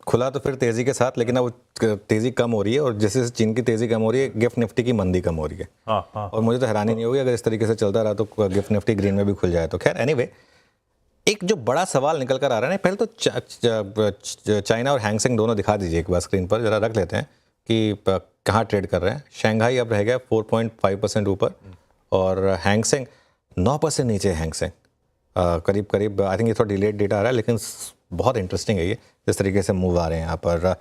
खुला तो फिर तेजी के साथ, लेकिन अब तेजी कम हो रही है, और जैसे चीन की तेजी कम हो रही है, गिफ्ट निफ्टी की मंदी कम हो रही है। और मुझे तो हैरानी नहीं होगी अगर इस तरीके से चलता रहा तो गिफ्ट निफ्टी ग्रीन में भी खुल जाए। तो खैर एनीवे, एक जो बड़ा सवाल निकल कर आ रहा है ना, पहले तो चाइना और हैंगसेंग दोनों दिखा दीजिए एक बार स्क्रीन पर, जरा रख लेते हैं कि कहाँ ट्रेड कर रहे हैं। शंघाई अब रह गया 4.5% ऊपर, और हैंगसेंग 9% नीचे है। हैंगसेंग करीब करीब, आई थिंक ये थोड़ा डिलेड डेटा आ रहा है, लेकिन बहुत इंटरेस्टिंग है ये जिस तरीके से मूव आ रहे हैं यहाँ पर।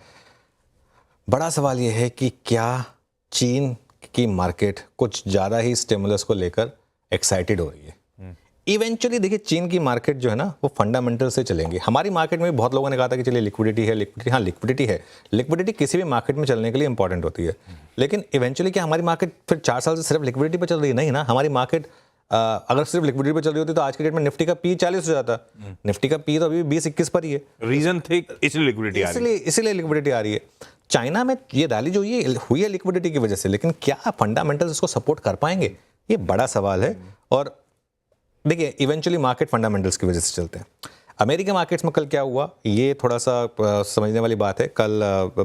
बड़ा सवाल ये है कि क्या चीन की मार्केट कुछ ज़्यादा ही स्टिमुलस को लेकर एक्साइटेड हो रही है। इवेंचुअली देखिए, चीन की मार्केट जो है ना, वो फंडामेंटल से चलेंगी। हमारी मार्केट में भी बहुत लोगों ने कहा था कि चलिए लिक्विडिटी है, लिक्विडिटी, हाँ लिक्विडिटी है। लिक्विडिटी किसी भी मार्केट में चलने के लिए इंपॉर्टेंट होती है, लेकिन इवेंचुअली क्या हमारी मार्केट फिर 4 साल से सिर्फ लिक्विडिटी पर चल रही है? नहीं ना, हमारी मार्केट अगर सिर्फ लिक्विडिटी पर चल रही होती तो आज के डेट में निफ्टी का पी 40 हो जाता। निफ्टी का पी तो अभी 20-21 पर ही है। रीजन थे इसलिए लिक्विडिटी आ रही है, इसीलिए लिक्विडिटी आ रही है। चाइना में ये रैली जो ये हुई है लिक्विडिटी की वजह से, लेकिन क्या फंडामेंटल्स इसको सपोर्ट कर पाएंगे, ये बड़ा सवाल है। और देखिए, इवेंचुअली मार्केट फंडामेंटल्स की वजह से चलते हैं। अमेरिका मार्केट्स में कल क्या हुआ, ये थोड़ा सा समझने वाली बात है। कल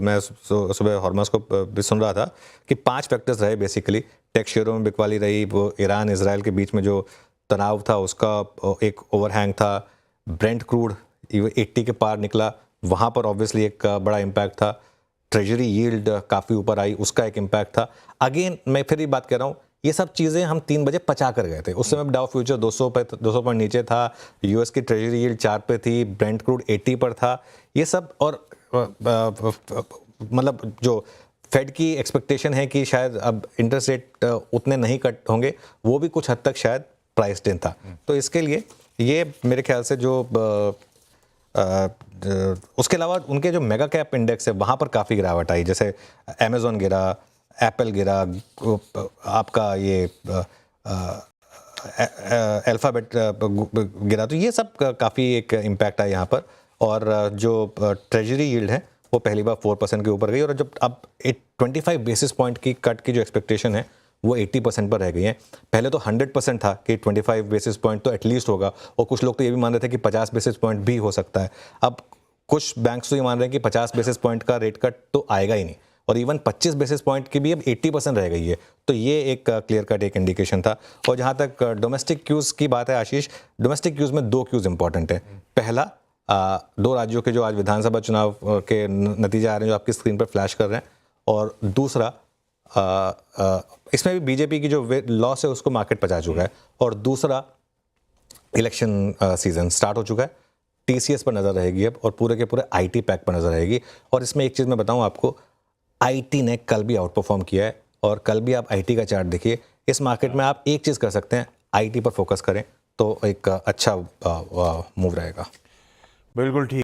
मैं सुबह हॉर्मस को भी सुन रहा था कि 5 फैक्टर्स रहे बेसिकली। टेक शेयरों में बिकवाली रही, वो ईरान इजराइल के बीच में जो तनाव था उसका एक ओवरहैंग था। ब्रेंट क्रूड 80 के पार निकला, वहाँ पर ऑब्वियसली एक बड़ा इम्पैक्ट था। ट्रेजरी यील्ड काफ़ी ऊपर आई, उसका एक इम्पैक्ट था। अगेन मैं फिर ही बात कर रहा हूँ, ये सब चीज़ें हम 3 बजे पचा कर गए थे। उस समय डाउ फ्यूचर 200 पॉइंट नीचे था, यूएस की ट्रेजरी यील्ड 4 पे थी, ब्रेंट क्रूड 80 पर था। ये सब, और मतलब जो फेड की एक्सपेक्टेशन है कि शायद अब इंटरेस्ट रेट उतने नहीं कट होंगे, वो भी कुछ हद तक शायद प्राइस्ड इन था। तो इसके लिए ये मेरे ख्याल से जो उसके अलावा उनके जो मेगा कैप इंडेक्स है वहाँ पर काफ़ी गिरावट आई। जैसे अमेजोन गिरा, एप्पल गिरा, आपका ये अल्फाबेट गिरा। तो ये सब काफ़ी एक इम्पैक्ट आया यहाँ पर। और जो ट्रेजरी यील्ड है वो पहली बार 4% के ऊपर गई, और जब अब 25 बेसिस पॉइंट की कट की जो एक्सपेक्टेशन है वो 80% पर रह गई है। पहले तो 100% था कि 25 बेसिस पॉइंट तो एटलीस्ट होगा, और कुछ लोग तो ये भी मान रहे थे कि 50 बेसिस पॉइंट भी हो सकता है। अब कुछ बैंक्स तो ये मान रहे हैं कि 50 बेसिस पॉइंट का रेट कट तो आएगा ही नहीं, और इवन 25 बेसिस पॉइंट की भी अब 80% रह गई है। तो ये एक क्लियर कट एक इंडिकेशन था। और जहाँ तक डोमेस्टिक क्यूज़ की बात है आशीष, डोमेस्टिक क्यूज़ में 2 क्यूज़ इंपॉर्टेंट है। पहला, 2 राज्यों के जो आज विधानसभा चुनाव के नतीजे आ रहे हैं जो आपकी स्क्रीन पर फ्लैश कर रहे हैं, और दूसरा इसमें भी बीजेपी की जो लॉस है उसको मार्केट पचा चुका है, और दूसरा इलेक्शन सीजन स्टार्ट हो चुका है। टीसीएस पर नज़र रहेगी अब, और पूरे के पूरे आईटी पैक पर नज़र रहेगी। और इसमें एक चीज़ मैं बताऊं आपको, आईटी ने कल भी आउट परफॉर्म किया है, और कल भी आप आईटी का चार्ट देखिए। इस मार्केट में आप एक चीज़ कर सकते हैं, आईटी पर फोकस करें तो एक अच्छा मूव रहेगा। बिल्कुल ठीक।